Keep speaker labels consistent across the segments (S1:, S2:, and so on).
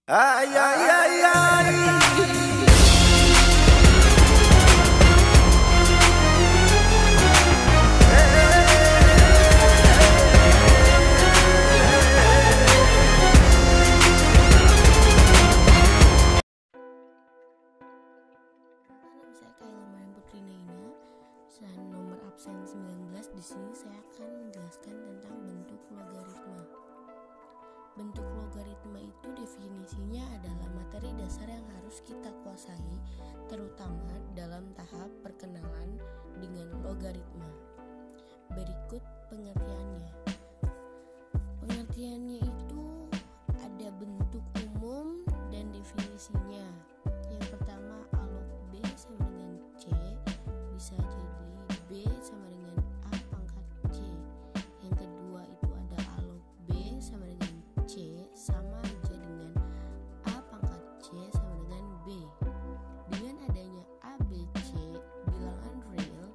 S1: Ay, ay, ay, ay.
S2: Saya Kayla Mariam Putri Naina, nomor absen 19. Di sini saya akan menjelaskan tentang bentuk logaritma. Bentuk logaritma itu definisinya adalah materi dasar yang harus kita kuasai, terutama dalam tahap perkenalan dengan logaritma. Berikut pengertiannya. Pengertiannya itu ada bentuk umum dan definisinya. Yang pertama, A log B sama dengan C, bisa jadi B sama dengan A pangkat C. Yang kedua itu ada A log B sama dengan C, sama aja dengan A pangkat C sama dengan B. Dengan adanya A, B, C, bilangan real,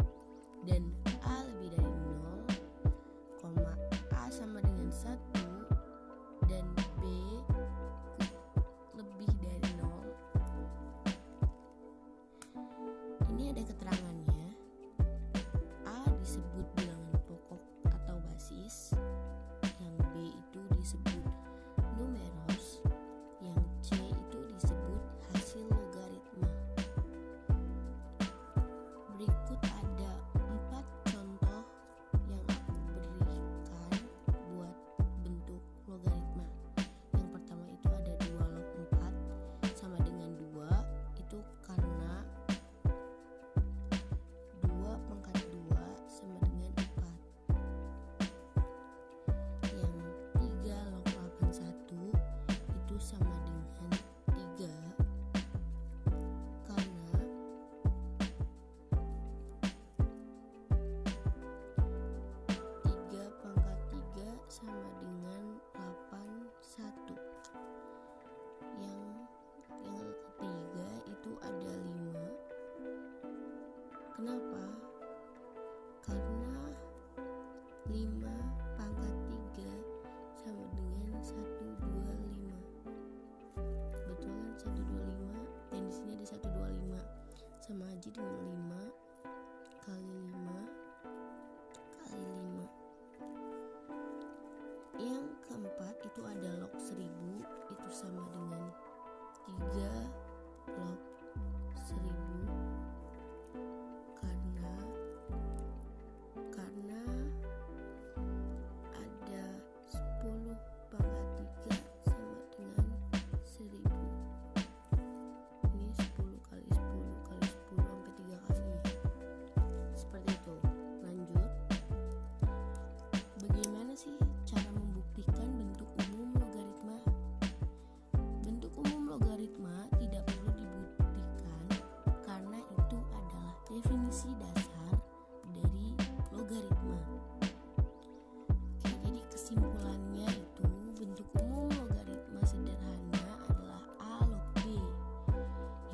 S2: dan A lebih dari 0, A sama dengan 1, dan B lebih dari 0. Ini ada keterangannya. A disebut bilangan pokok atau basis, yang B itu disebut numeros, yang C itu disebut hasil logaritma. Berikut ada 4 contoh yang aku berikan buat bentuk logaritma. Yang pertama itu ada 2 log 4 sama dengan 2, itu karena 2 pangkat 2 sama dengan 4. Yang 3 log 81 itu sama dengan 3, karena 3 pangkat 3 sama dengan 81. Yang ketiga itu ada 5. Kenapa? Karena 5 pangkat 3 sama dengan 125. Betul kan? 125, dan di sini ada 125. Sama aja dengan 5 kali 5 kali 5. Yang keempat itu ada log 1000, itu sama dengan 3 log 1000, karena ada 10 pangkat 3 sama dengan 1000. Ini 10 kali 10 kali 10 sampai 3 kali. Seperti itu. Lanjut. Bagaimana sih cara membuktikan bentuk umum logaritma? Bentuk umum logaritma tidak perlu dibuktikan karena itu adalah definisi dasar dari logaritma. Oke, jadi kesimpulannya itu bentuk umum logaritma sederhana adalah A log B.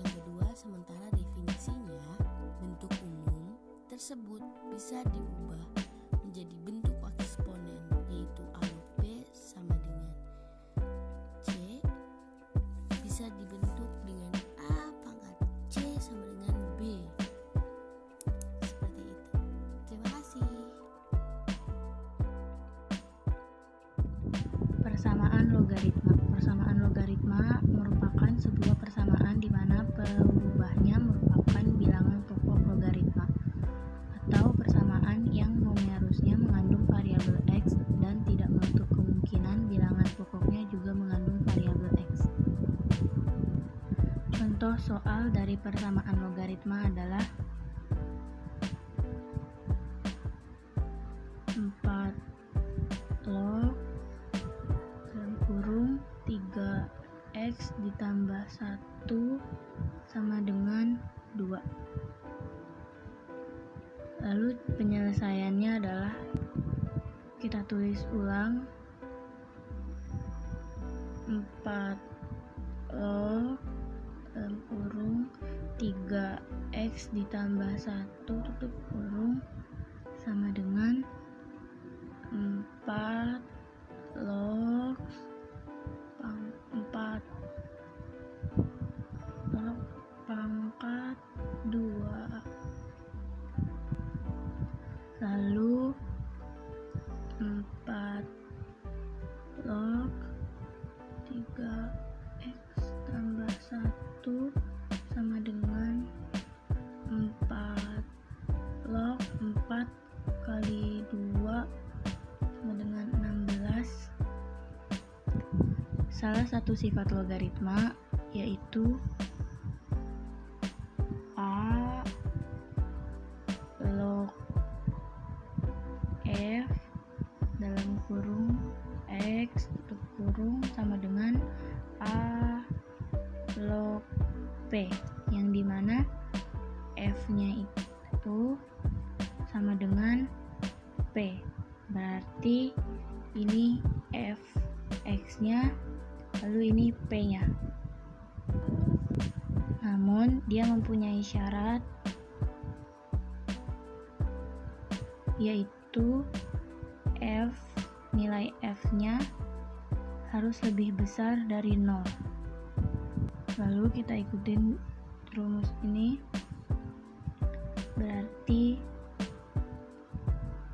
S2: Yang kedua, sementara definisinya bentuk umum tersebut bisa diubah menjadi bentuk eksponen, yaitu A log B sama dengan C, bisa dibentuk dengan A pangkat C sama dengan B. Seperti itu. Terima kasih.
S3: Persamaan logaritma. Persamaan logaritma merupakan sebuah persamaan di mana perubahnya merupakan bilangan pokok logaritma, atau persamaan yang numerusnya mengandung variabel X dan tidak menutup kemungkinan bilangan pokoknya juga mengandung variabel X. Contoh soal dari persamaan logaritma adalah 4 log 3x ditambah 1 sama dengan 2. Lalu penyelesaiannya adalah kita tulis ulang 4 log 3x ditambah 1 tutup kurung sama dengan 4 log 4 salah satu sifat logaritma yaitu A log F dalam kurung X tutup kurung sama dengan A log P, yang dimana F-nya itu sama dengan P. Berarti ini F(x)-nya, lalu ini P-nya. Namun dia mempunyai syarat, yaitu nilai F-nya harus lebih besar dari 0. Lalu kita ikutin rumus ini, berarti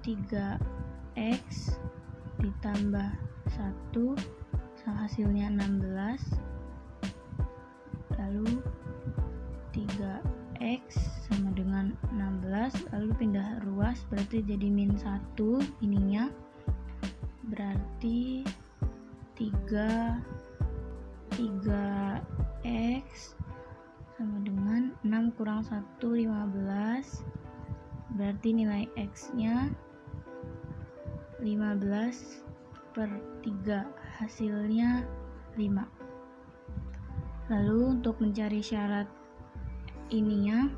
S3: 3x ditambah 1 hasilnya 16, lalu 3x sama dengan 16, lalu pindah ruas berarti jadi min 1 ininya, berarti 3x sama dengan 6 kurang 1 15, berarti nilai x nya 15/3, hasilnya 5. Lalu untuk mencari syarat ininya,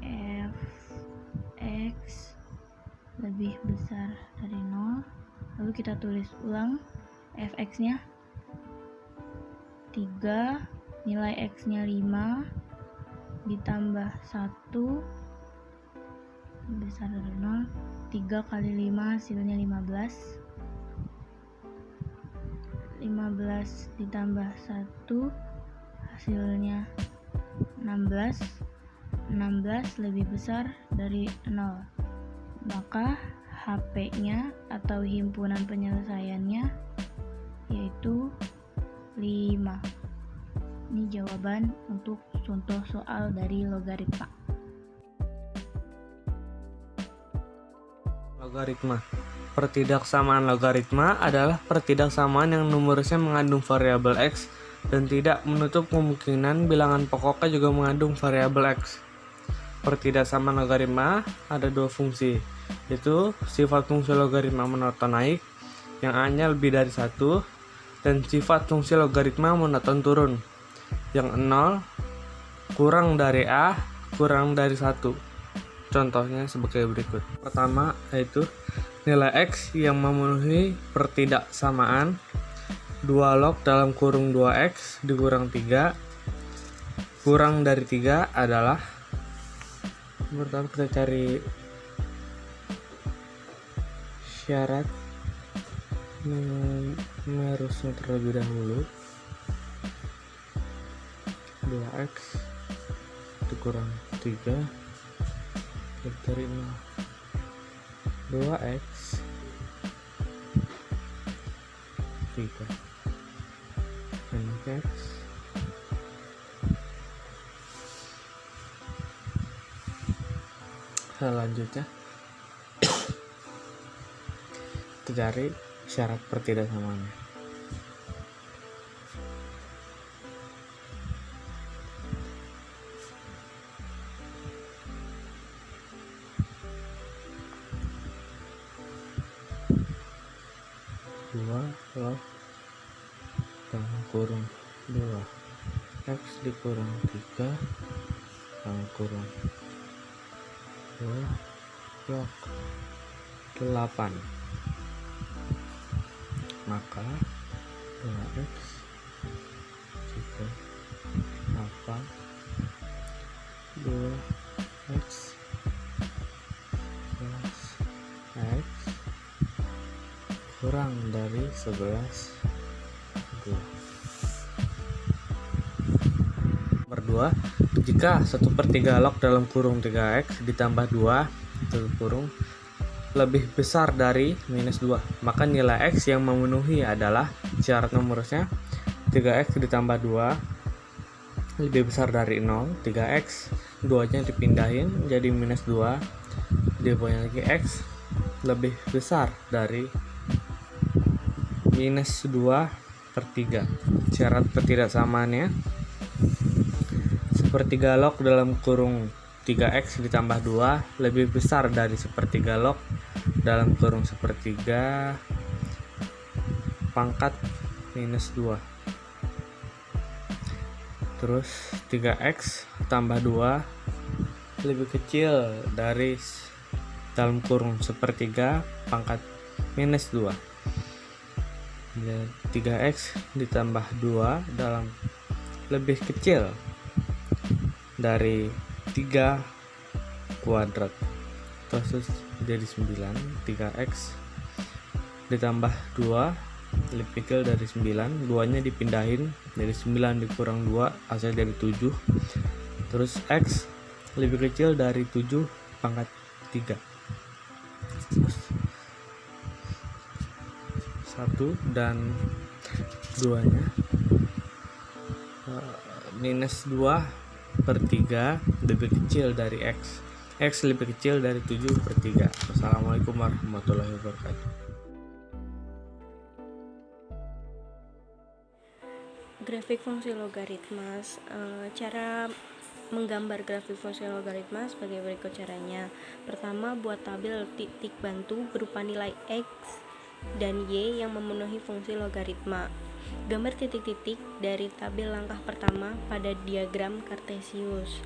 S3: f(x) lebih besar dari 0, lalu kita tulis ulang f(x) nya 3, nilai x nya 5 ditambah 1 besar dari 0, 3 kali 5 hasilnya 15, 15 ditambah 1 hasilnya 16, 16 lebih besar dari 0, maka HP nya atau himpunan penyelesaiannya yaitu 5. Ini jawaban untuk contoh soal dari logaritma.
S1: Logaritma. Pertidaksamaan logaritma adalah pertidaksamaan yang numerisnya mengandung variabel x dan tidak menutup kemungkinan bilangan pokoknya juga mengandung variabel x. Pertidaksamaan logaritma ada dua fungsi, yaitu sifat fungsi logaritma monoton naik yang A-nya lebih dari 1 dan sifat fungsi logaritma monoton turun yang 0 kurang dari A kurang dari 1. Contohnya sebagai berikut. Pertama yaitu nilai x yang memenuhi pertidaksamaan 2 log dalam kurung 2x dikurang 3 kurang dari 3 adalah, pertama kita cari syarat numerusnya terlebih dahulu. 2x dikurang 3 dari 0, 2x 3 x selanjutnya kita cari syarat pertidaksamaannya. Log dalam kurung 2 x dikurang 3 dalam kurung 2 log 8, maka 2x juga 8 2x plus x kurang dari 11 2. Nomor 2, jika 1/3 log dalam kurung 3x ditambah 2 dalam kurung lebih besar dari minus 2, maka nilai x yang memenuhi adalah syarat numerusnya 3x ditambah 2 lebih besar dari 0, 3x 2 nya dipindahin jadi minus 2, dia punya lagi x lebih besar dari minus 2/3. Syarat ketidaksamaannya, sepertiga log dalam kurung 3x ditambah 2 lebih besar dari sepertiga log dalam kurung sepertiga pangkat minus 2. Terus 3x tambah 2 lebih kecil dari dalam kurung sepertiga pangkat minus 2. 3x ditambah 2 dalam lebih kecil dari 3 kuadrat. Terus jadi 9. 3x ditambah 2 lebih kecil dari 9. 2 nya dipindahin, dari 9 dikurang 2 hasil dari 7. Terus x lebih kecil dari 7 pangkat 3. Terus 1 dan 2 nya minus 2/3 lebih kecil dari x. X lebih kecil dari 7/3. Wassalamualaikum warahmatullahi wabarakatuh.
S2: Grafik fungsi logaritmas. Cara menggambar grafik fungsi logaritma sebagai berikut caranya. Pertama, buat tabel titik bantu berupa nilai x dan y yang memenuhi fungsi logaritma. Gambar titik-titik dari tabel langkah pertama pada diagram Kartesius.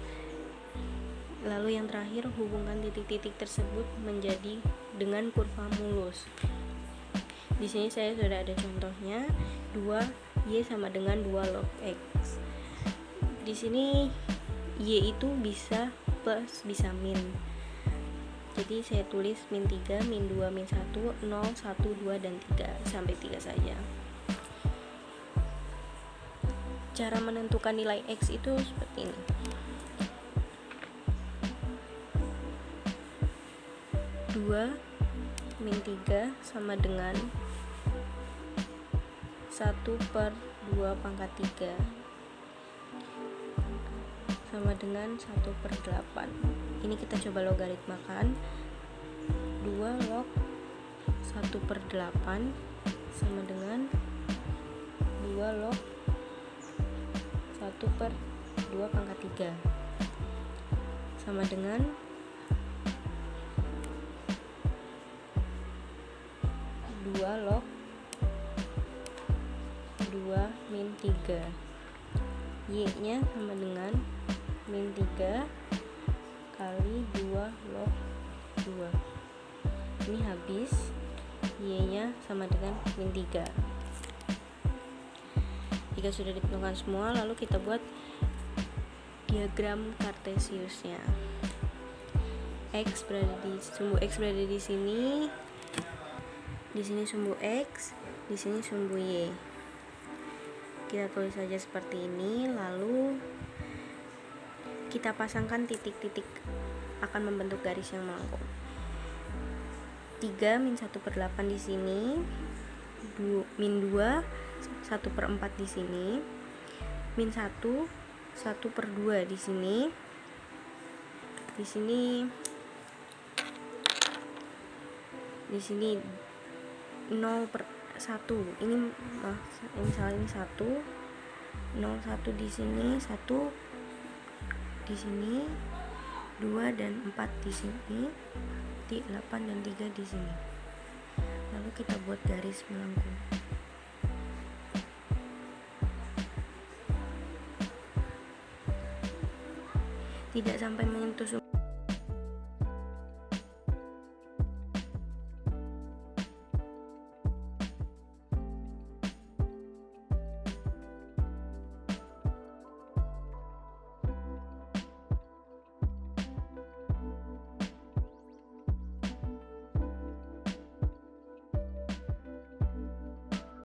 S2: Lalu yang terakhir, hubungkan titik-titik tersebut menjadi dengan kurva mulus. Di sini saya sudah ada contohnya, 2y sama dengan 2 log x. Di sini y itu bisa plus bisa min. Jadi saya tulis min 3, min 2, min 1, 0, 1, 2, dan 3 sampai 3 saja. Cara menentukan nilai x itu seperti ini. min 3 sama dengan 1/2 pangkat 3 sama dengan 1/8. Ini kita coba logaritmakan. 2 log 1/8 sama dengan 2 log 1/2 pangkat 3 sama dengan 2 log 2 min 3. Y nya sama dengan min 3 kali 2 log 2. Ini habis. Y nya sama dengan min 3. Jika sudah ditentukan semua, lalu kita buat diagram Kartesiusnya. Sumbu x berada di sini. Di sini sumbu x, di sini sumbu y. Kita tulis saja seperti ini, lalu kita pasangkan titik-titik akan membentuk garis yang melengkung. 3 min 1/8 di sini, min 2 1/4 di sini, min 1 1/2 di sini. Di sini 0/1. Ini misalnya ini 1, 0,1 di sini, 1 di sini, 2 dan 4 di sini, 8 dan 3 di sini. Lalu kita buat garis melengkung. Tidak sampai menyentuh